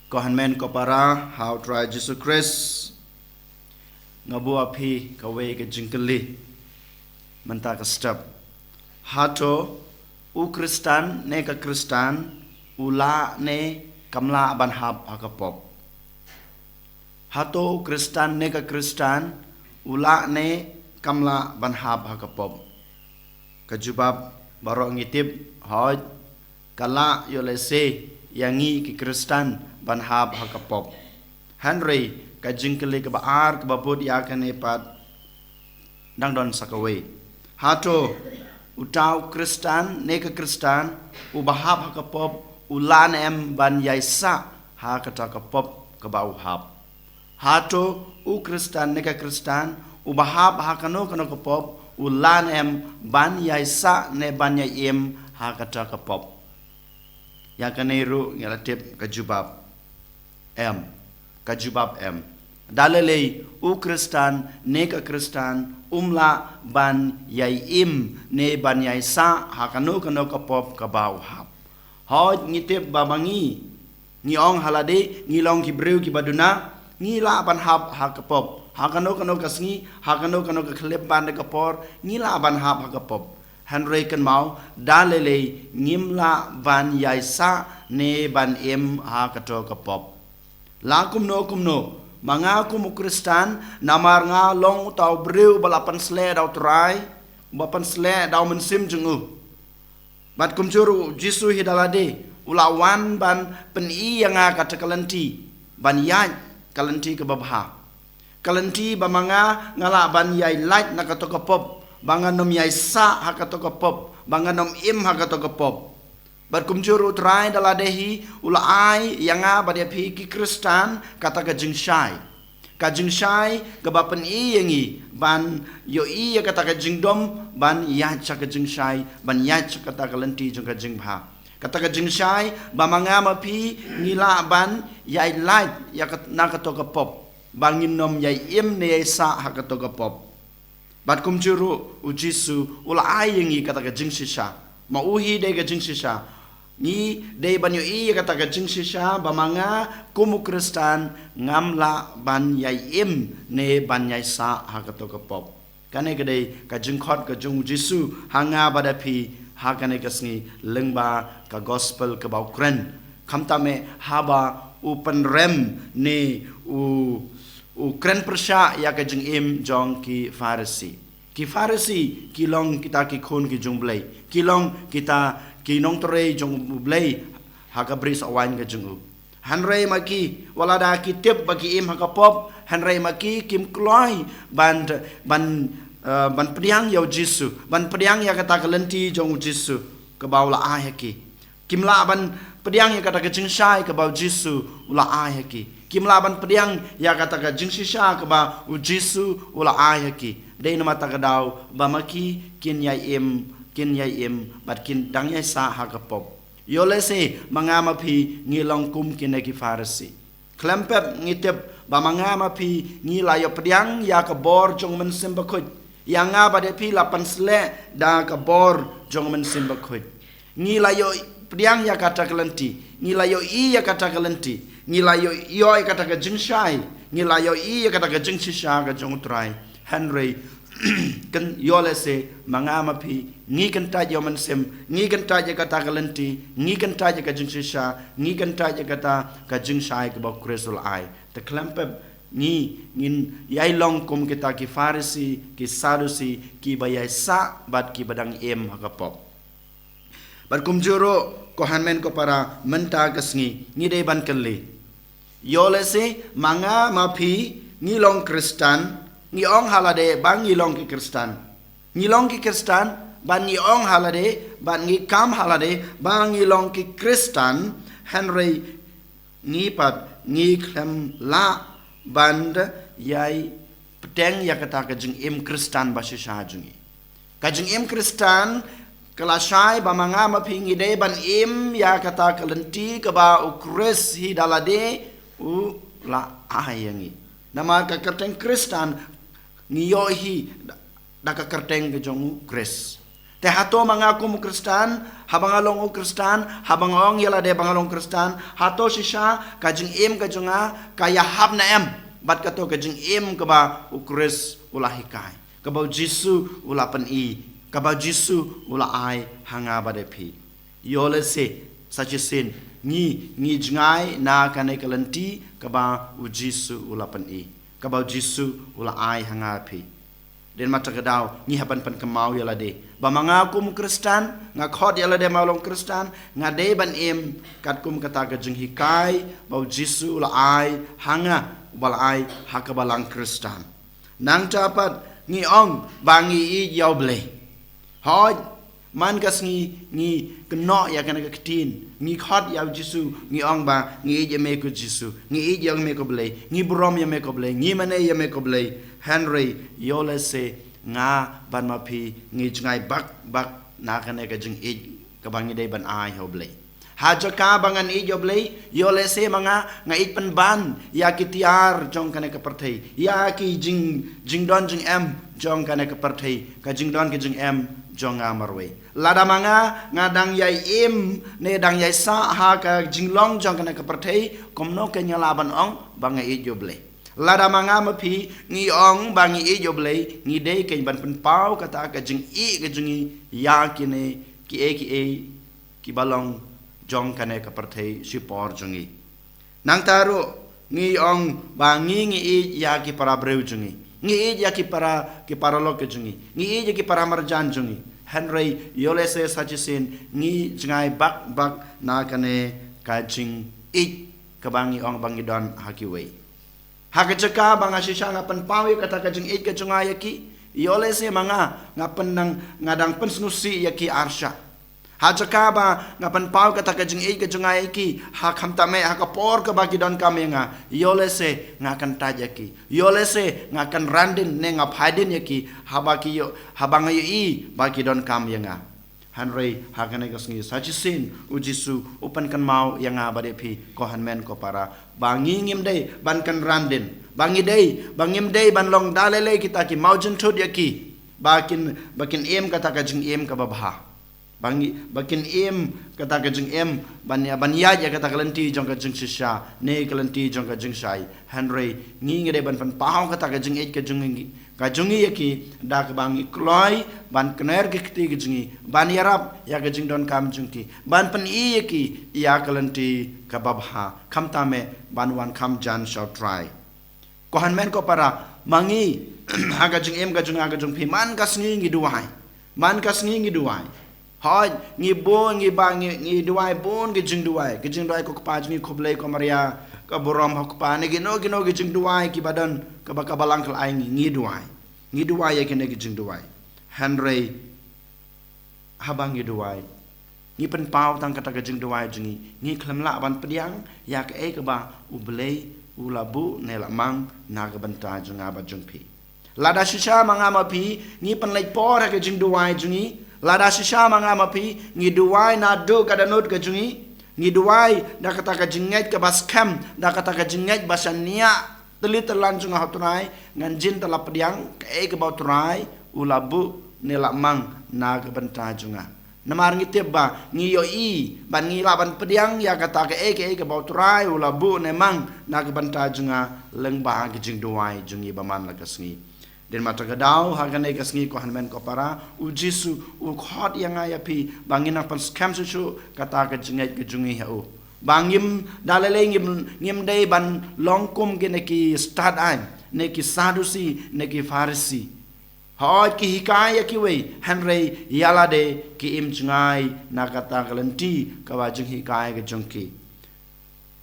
Kohanmen ko para how try Jesus Christ ngabu api kawe ke jingkeli menta ka step hato u Kristan ne ka Kristan ula ne kamla ban hab hakapop hato Kristan ne ka Kristan ula ne kamla ban hab hakapop kajubab baro ngitip hoj kala yolese yangi ki Kristan ban hab hakapop Henry ka jingkeli ka baar ka babod ya ka nepat dang don sakawe hato utau Kristan ne ka Kristan ubahab hakapop ulan em ban yaisa ha kata kapop ka bau hab hato u Kristan ne ka Kristan ubahab hakano kana kapop ulan em ban yaisa ne ban yaim ha kata kapop ya kaneru ngalatip kajubab kajubab dalele u Kristan ne ka Kristan umla ban yaim ne ban yaisa hakano kano kapop ka bau hab hoj ngitip babangi ngiong halade ngilong kibreu ki baduna ngila ban hab hakapop hakano kano kasngi hakano kano ka klep ban de kapor ngila ban hab hakapop Henry kan mau dalele ngimla ban yaisa ne ban em ha kato kapop la kumno manga kum Kristan namar nga long tau breu balapan sle dau trai bapan sle dau mensim jengu bat kumjuru jisu hidalade ulawan ban peni yang kata kalanti ban yai kalanti ke babha kalanti bamanga ngala ban yai light na kato kapop bangan nom yai sa hakato kapop bangan nom im hakato kapop bat kumjuru trai daladehi ulai yang badia pi ki Kristan kata ka jingshai ke bapen i yangi ban yo i kata ka jingdom ban ya cha ka jingshai ban ya cha kata ka lenti jong ka jingbha kata ka jingshai bamanga mapi ngila ban yai light ya na kato kapop bangin nom yai im ne yai sa hakato kapop bat kumjuru ujisu ulai yangi kata ka jingshisha mauhi de ka jingshisha ni de banyo i kata ka jingshisha bamanga kumu Kristan ngamla ban yai im ne ban yai sa hakato kapop kane gede ka jingkhot ka jung jisu hanga badapi hakane kasngi lengba ka gospel ka baukren khamtame haba upan rem ne u kren persya ya ka jing im jong ki Farisi ki long kita ki khun ki jung blai ki long kita ki nong tore jong blai ha ka bris awan ka jung hanrei maki walada ki tip bagi im ha ka pop hanrei maki kim kloi ban priang yau jisu ban priang ya kata kalenti jong jisu ka baula ayaki kimla ban priang ya kata ka jingshai ka bau jisu ula ayaki kimla ban priang ya kata ka jingshisha ka ba u jisu ula ayaki dei nama takadau bamaki kin yai im bat kin dang yai sa ha ka pop yole se mangama phi ngilong kum kin ki Farisi klempep ngitep bamangama phi ngilayo priang ya ka bor jong men sembakut yang bade pi lapan sle da ka bor jong men sembakut ngilayo priang ya kata kelenti ngilayo i ya kata kelenti ngilayo yo ya kata ka jingshai ngilayo i ya kata ka jingshisha ka jong trai Henry kan yole se mangama pi ngi kan ta yo men sem ngi kan ta ya kata kelenti ngi kan ta ya ka jingshisha ngi kan ta ya kata ka jingshai ka ba kresul ai te klempep ni ngin yai long kum kita ki Farisi ki Sadusi ki bayai sa bat ki badang em hakapop bat kum juro ko hanmen ko para menta kasngi ni dei ban kali yole se manga mapi ni long Kristan ni ong halade bang ni long ki Kristan ni long ki Kristan ban ni ong halade ban ni kam halade bang ni long ki Kristan Henry ni pat ni klem la band yai peteng ya kata ka jing im Kristan basisha jungi ka jing im Kristan kelasai bamanga mapingi de ban im ya kata kalenti ka ba ukres hi dalade u la ayangi nama ka kerteng Kristan ngiyo hi da ka kerteng ke jong ukres Te hato mga kum Kristan, habang along o Kristan, habang ong yala de bangalong Kristan, hato siya kajing im kajunga kaya hab na em, bat kato kajing im kaba ukris ulahikay, kaba Jisu ulapan i, kaba Jisu ulay hanga badepi. Yole se sajisin ni jngai na kanay kalanti kaba u Jisu ulapan i, kaba Jisu ulay hanga pi. Den mata kedau ni hapan pan kemau yala de ba mga kum Kristan nga khot yala de maulong Kristan nga de ban em kat kum kata ka jing hikai bau Jisu la ai hanga bal ai hakabalang Kristan nang dapat ni ong bangi i yau ble hoj man kas ni keno ya kana ka tin ni khot yau Jisu ni ong ba ni je me ko Jisu ni je me ko ble ni brom ya me ko ble ni mane ya me ko ble Henry yole se nga ban mapi ngi ngai bak na kane ka jing ij ka bangi dei ban ai hoble haja ka bangan ij hoble yole se mga nga ij pan ban ya kitiar jong kane ka parthai ya ki jing don jing em jong kane ka parthai ka jing don ka jing em jong amarwe lada mga nga dang yai im ne dang yai sa ha ka jing long jong kane ka parthai komno ke nyalaban ong banga ij hoble lada mga mapi ngi ong bangi i joblei ngi dei ken ban pen pau kata ka jing i ka jingi ya kine ki balong jong kane ka parthai sipor jungi nang taro ngi ong bangi ngi i ya ki para breu jungi ngi i ya ki para lo ke jungi ngi i ya ki para marjan jungi Henry yole se sajisin ngi jingai bak na kane ka jing i ka bangi ong bangi don hakiwei Hakajaka banga sisya nga panpawi kata kajing id kajunga yaki yole se mga nga panang ngadang pensnusi yaki arsha hajaka ba nga panpawi kata kajing id kajunga yaki hakamtame hakapor ka bagi don kami nga yole se nga kanta yaki yole se nga kan randin ne nga phaidin yaki habaki yo habanga yo i bagi don kami nga Henry hakane kasngi sajisin ujisu upan kan mau yang abade pi ko hanmen ko para bangi ngim dei ban kan randin bangi dei bangim dei ban long dalele kita ki maujun thud yaki bakin em kata ka jing em ka babha bangi bakin em kata ka jing em ban ya kata kalanti jong ka jing sisha ne kalanti jong ka jing sai Henry ngi ngede ban pan pau kata ka jing e ka jungi yaki da ka bangi kloi ban kner ke kti jungi ban yarap ya ka jing don kam jungki ban pan i yaki ya kalanti ka babha khamta me ban wan kham jan shall try ko han men ko para mangi ha ka jing em ka jung phi man ka sngi ngi duai hoi ngi bo ngi ba ngi duai bon ge jing duai ko pa jing ko blai ko maria ka borom ko pa ne gino ge jing duai ki badan ka ba balang kal ai ngi duai ya ke ne ge jing duai Henry habang ngi duai ngi pen pau tang kata ge jing duai jingi ngi khlam la ban pediang ya ke e ka ba u blai u labu ne la mang na ga ban ta junga ba jung pi lada shisha manga ma pi ngi pen lai por ke jing duai jingi lada shisha manga mapi ngi duai na do kada not ka jungi ngi duai da kata ka jinget ka bas kam da kata ka jinget basania telit telan junga haturai ngan jin tala pediang ka e ka bauturai ulabu nela mang na ka banta junga namar ngi tebba ngi yo i ban ngi laban pediang ya kata ka e ka bauturai ulabu ne mang na ka banta junga leng ba ka jing duai jungi baman la kasngi den mata gadau hagane kasngi ko hanmen ko para u Jisu u khot yang aya pi bangina pan scam su kata ka jingai ke jungi ha u bangim dalale ngim dei ban longkum ge ne ki start an ne ki sadusi ne ki farisi hoj ki hikaya ki we Henry yala de ki im jingai na kata kalanti ka wa jing hikaya ke jungki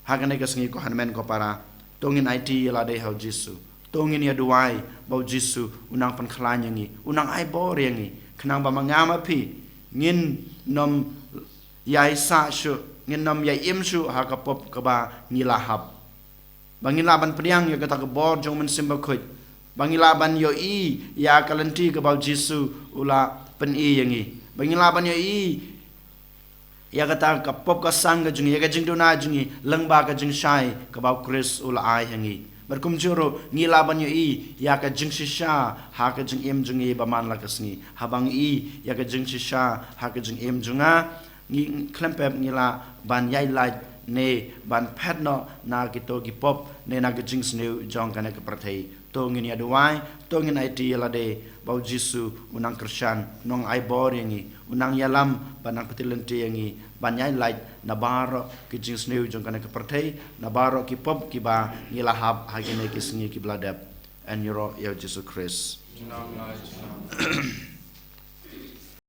hagane kasngi ko hanmen ko para tongin IT yala de ha Jisu tongin ya duai bau Jisu unang pan khlanya ngi unang ai bor yangi khnang ba mangama pi ngin nom yai sa shu ngin nom yai im shu ha ka pop ka ba ngila hab bangila ban priang ya kata ka bor jong men simba khoj bangila ban yo i ya kalanti ka bau Jisu ula pen i yangi bangila ban yo i ya kata ka pop ka sang ga jungi ya ga jing do na jungi lengba ka jing shai ka bau Chris ula ai yangi berkum juro ngila banyo I ya ka jing shisha ha ka jing em jung e baman la kasngi habang I ya ka jing shisha ha ka jing em junga ngi klempep ngila ban yai lai ne ban pet no na kito gipop ne na ka jing sneu jong kana ka prathei to ngini aduai to ngin IT la de bau Jisu unang Krisyan nong ai bor yangi unang yalam banang petilenti yangi banyai lai nabaro ki jing sneu jong kana ka prathei nabaro ki pop ki ba ngilahab hagine ki sngi ki bladap and yoro yo Jesus Christ